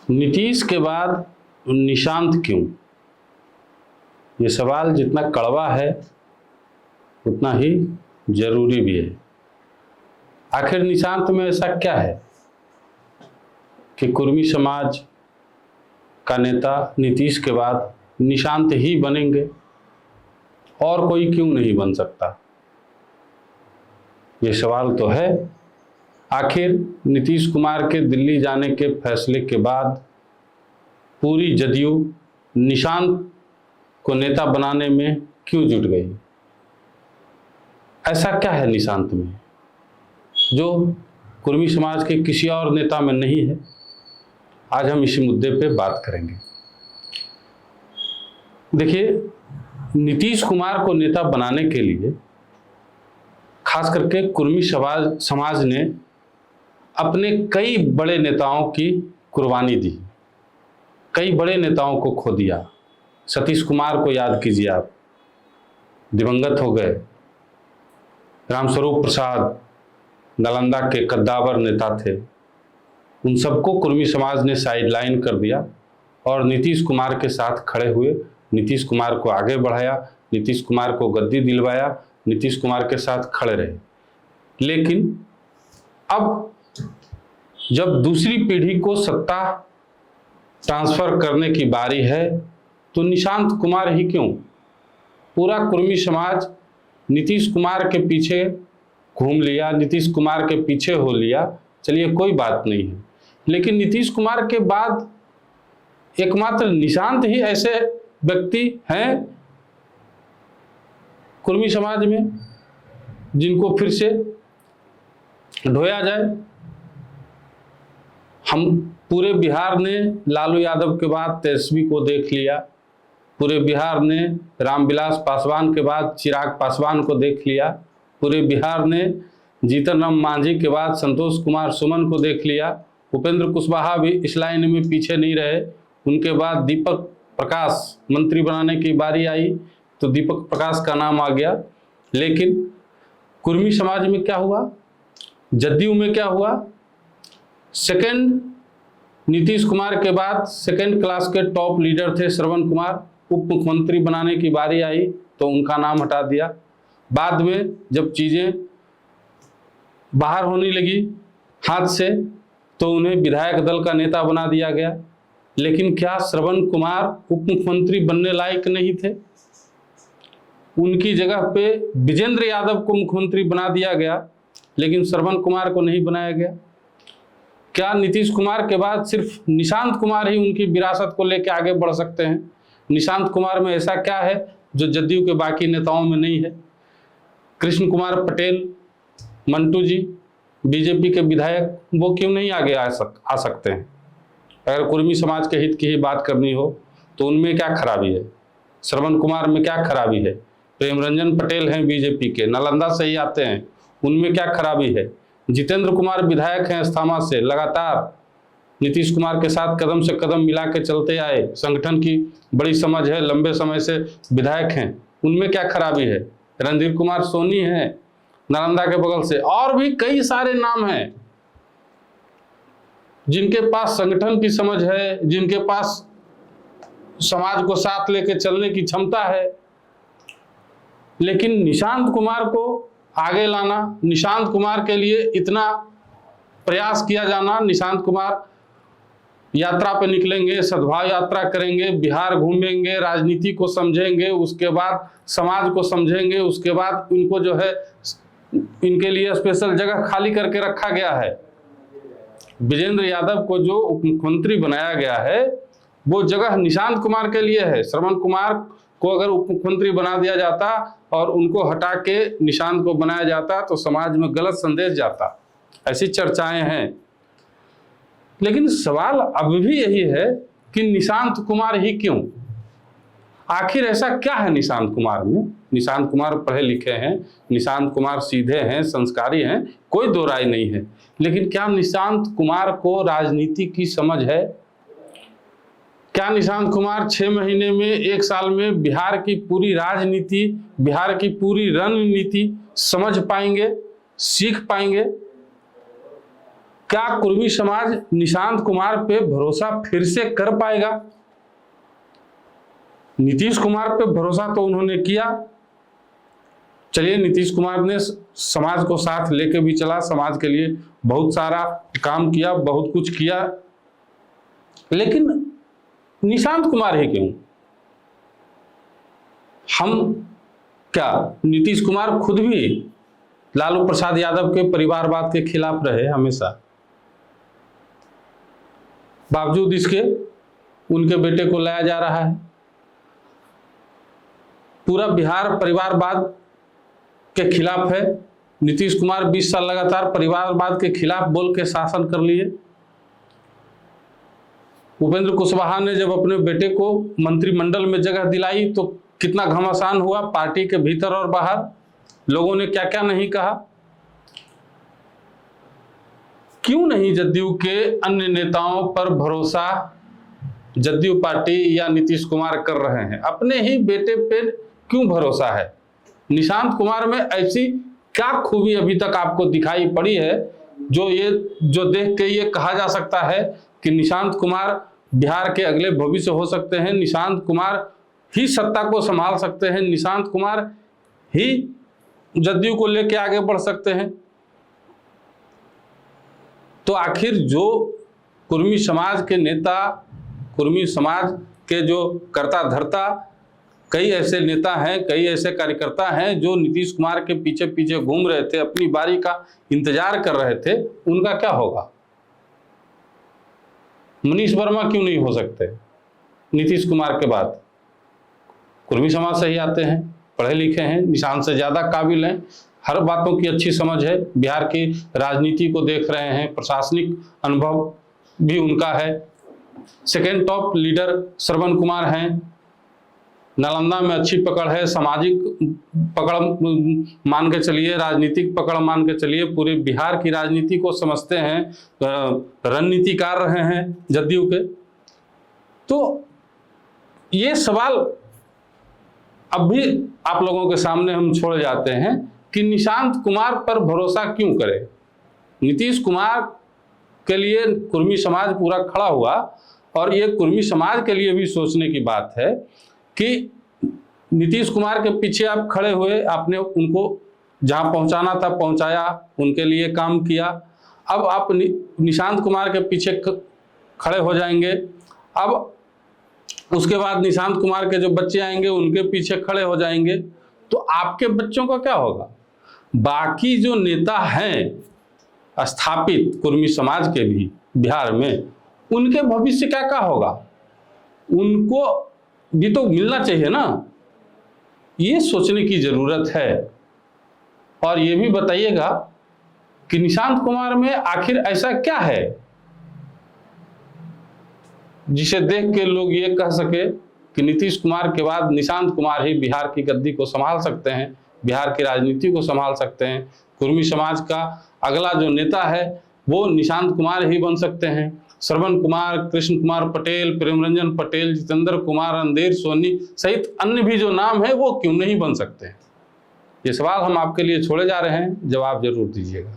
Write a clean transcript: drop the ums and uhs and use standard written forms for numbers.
नीतीश के बाद निशांत क्यों? ये सवाल जितना कड़वा है उतना ही जरूरी भी है। आखिर निशांत में ऐसा क्या है कि कुर्मी समाज का नेता नीतीश के बाद निशांत ही बनेंगे और कोई क्यों नहीं बन सकता? ये सवाल तो है। आखिर नीतीश कुमार के दिल्ली जाने के फैसले के बाद पूरी जदयू निशांत को नेता बनाने में क्यों जुट गई? ऐसा क्या है निशांत में जो कुर्मी समाज के किसी और नेता में नहीं है? आज हम इसी मुद्दे पे बात करेंगे। देखिए, नीतीश कुमार को नेता बनाने के लिए खास करके कुर्मी समाज ने अपने कई बड़े नेताओं की कुर्बानी दी, कई बड़े नेताओं को खो दिया। सतीश कुमार को याद कीजिए आप, दिवंगत हो गए। रामस्वरूप प्रसाद नालंदा के कद्दावर नेता थे, उन सबको कुर्मी समाज ने साइडलाइन कर दिया और नीतीश कुमार के साथ खड़े हुए, नीतीश कुमार को आगे बढ़ाया, नीतीश कुमार को गद्दी दिलवाया, नीतीश कुमार के साथ खड़े रहे। लेकिन अब जब दूसरी पीढ़ी को सत्ता ट्रांसफर करने की बारी है तो निशांत कुमार ही क्यों? पूरा कुर्मी समाज नीतीश कुमार के पीछे घूम लिया, नीतीश कुमार के पीछे हो लिया। चलिए, कोई बात नहीं है, लेकिन नीतीश कुमार के बाद एकमात्र निशांत ही ऐसे व्यक्ति हैं कुर्मी समाज में जिनको फिर से ढोया जाए। हम पूरे बिहार ने लालू यादव के बाद तेजस्वी को देख लिया, पूरे बिहार ने रामविलास पासवान के बाद चिराग पासवान को देख लिया, पूरे बिहार ने जीतन राम मांझी के बाद संतोष कुमार सुमन को देख लिया। उपेंद्र कुशवाहा भी इस लाइन में पीछे नहीं रहे। उनके बाद दीपक प्रकाश मंत्री बनाने की बारी आई तो दीपक प्रकाश का नाम आ गया। लेकिन कुर्मी समाज में क्या हुआ, जदयू में क्या हुआ? सेकंड नीतीश कुमार के बाद सेकंड क्लास के टॉप लीडर थे श्रवण कुमार, उप मुख्यमंत्री बनाने की बारी आई तो उनका नाम हटा दिया। बाद में जब चीजें बाहर होने लगी हाथ से तो उन्हें विधायक दल का नेता बना दिया गया। लेकिन क्या श्रवण कुमार उप मुख्यमंत्री बनने लायक नहीं थे? उनकी जगह पे विजेंद्र यादव को मुख्यमंत्री बना दिया गया, लेकिन श्रवण कुमार को नहीं बनाया गया। क्या नीतीश कुमार के बाद सिर्फ निशांत कुमार ही उनकी विरासत को लेकर आगे बढ़ सकते हैं? निशांत कुमार में ऐसा क्या है जो जदयू के बाकी नेताओं में नहीं है? कृष्ण कुमार पटेल, मंटू जी, बीजेपी के विधायक, वो क्यों नहीं आगे आ सकते हैं? अगर कुर्मी समाज के हित की ही बात करनी हो तो उनमें क्या खराबी है? श्रवण कुमार में क्या खराबी है? प्रेमरंजन पटेल हैं बीजेपी के, नालंदा से ही आते हैं, उनमें क्या खराबी है? जितेंद्र कुमार विधायक हैं अस्थामा से, लगातार नीतीश कुमार के साथ कदम से कदम मिला के चलते आए, संगठन की बड़ी समझ है, लंबे समय से विधायक हैं, उनमें क्या खराबी है? रणधीर कुमार सोनी हैं नालंदा के बगल से, और भी कई सारे नाम हैं जिनके पास संगठन की समझ है, जिनके पास समाज को साथ लेके चलने की क्षमता है। लेकिन निशांत कुमार को आगे लाना, निशांत कुमार के लिए इतना प्रयास किया जाना, निशांत कुमार यात्रा पे निकलेंगे, सद्भाव यात्रा करेंगे, बिहार घूमेंगे, राजनीति को समझेंगे, उसके बाद समाज को समझेंगे, उसके बाद इनको जो है इनके लिए स्पेशल जगह खाली करके रखा गया है। विजेंद्र यादव को जो उप मुख्यमंत्री बनाया गया है वो जगह निशांत कुमार के लिए है। श्रवण कुमार को अगर उप मुख्यमंत्री बना दिया जाता और उनको हटा के निशांत को बनाया जाता तो समाज में गलत संदेश जाता, ऐसी चर्चाएं हैं। लेकिन सवाल अब भी यही है कि निशांत कुमार ही क्यों? आखिर ऐसा क्या है निशांत कुमार में? निशांत कुमार पढ़े लिखे हैं, निशांत कुमार सीधे हैं, संस्कारी हैं, कोई दो राय नहीं है। लेकिन क्या निशांत कुमार को राजनीति की समझ है? क्या निशांत कुमार 6 महीने में, 1 साल में बिहार की पूरी राजनीति, बिहार की पूरी रणनीति समझ पाएंगे, सीख पाएंगे? क्या कुर्मी समाज निशांत कुमार पे भरोसा फिर से कर पाएगा? नीतीश कुमार पे भरोसा तो उन्होंने किया, चलिए नीतीश कुमार ने समाज को साथ लेके भी चला, समाज के लिए बहुत सारा काम किया, बहुत कुछ किया, लेकिन निशांत कुमार ही क्यों? हम क्या, नीतीश कुमार खुद भी लालू प्रसाद यादव के परिवारवाद के खिलाफ रहे हमेशा, बावजूद इसके उनके बेटे को लाया जा रहा है। पूरा बिहार परिवारवाद के खिलाफ है। नीतीश कुमार 20 साल लगातार परिवारवाद के खिलाफ बोल के शासन कर लिए। उपेंद्र कुशवाहा ने जब अपने बेटे को मंत्रिमंडल में जगह दिलाई तो कितना घमासान हुआ, पार्टी के भीतर और बाहर लोगों ने क्या क्या नहीं कहा। क्यों नहीं जदयू के अन्य नेताओं पर भरोसा जदयू पार्टी या नीतीश कुमार कर रहे हैं? अपने ही बेटे पे क्यों भरोसा है? निशांत कुमार में ऐसी क्या खूबी अभी तक आपको दिखाई पड़ी है जो देख के ये कहा जा सकता है कि निशांत कुमार बिहार के अगले भविष्य हो सकते हैं, निशांत कुमार ही सत्ता को संभाल सकते हैं, निशांत कुमार ही जदयू को लेके आगे बढ़ सकते हैं? तो आखिर जो कुर्मी समाज के नेता, कुर्मी समाज के जो कर्ता धर्ता, कई ऐसे नेता हैं, कई ऐसे कार्यकर्ता हैं जो नीतीश कुमार के पीछे पीछे घूम रहे थे, अपनी बारी का इंतजार कर रहे थे, उनका क्या होगा? मनीष वर्मा क्यों नहीं हो सकते नीतीश कुमार के बाद? कुर्मी समाज से ही आते हैं, पढ़े लिखे हैं, निशांत से ज्यादा काबिल हैं, हर बातों की अच्छी समझ है, बिहार की राजनीति को देख रहे हैं, प्रशासनिक अनुभव भी उनका है। Second top leader Shravan Kumar हैं, नालंदा में अच्छी पकड़ है, सामाजिक पकड़ मान के चलिए, राजनीतिक पकड़ मान के चलिए, पूरे बिहार की राजनीति को समझते हैं, रणनीतिकार रहे हैं जदयू के। तो ये सवाल अब भी आप लोगों के सामने हम छोड़ जाते हैं कि निशांत कुमार पर भरोसा क्यों करें? नीतीश कुमार के लिए कुर्मी समाज पूरा खड़ा हुआ, और ये कुर्मी समाज के लिए भी सोचने की बात है कि नीतीश कुमार के पीछे आप खड़े हुए, आपने उनको जहां पहुंचाना था पहुंचाया, उनके लिए काम किया। अब आप निशांत कुमार के पीछे खड़े हो जाएंगे, अब उसके बाद निशांत कुमार के जो बच्चे आएंगे उनके पीछे खड़े हो जाएंगे, तो आपके बच्चों का क्या होगा? बाकी जो नेता हैं स्थापित कुर्मी समाज के भी बिहार में, उनके भविष्य क्या होगा? उनको भी तो मिलना चाहिए ना। ये सोचने की जरूरत है। और ये भी बताइएगा कि निशांत कुमार में आखिर ऐसा क्या है जिसे देख के लोग ये कह सके कि नीतीश कुमार के बाद निशांत कुमार ही बिहार की गद्दी को संभाल सकते हैं, बिहार की राजनीति को संभाल सकते हैं, कुर्मी समाज का अगला जो नेता है वो निशांत कुमार ही बन सकते हैं। श्रवण कुमार, कृष्ण कुमार पटेल, प्रेमरंजन पटेल, जितेंद्र कुमार, अंधेर सोनी सहित अन्य भी जो नाम है वो क्यों नहीं बन सकते हैं? ये सवाल हम आपके लिए छोड़े जा रहे हैं, जवाब जरूर दीजिएगा।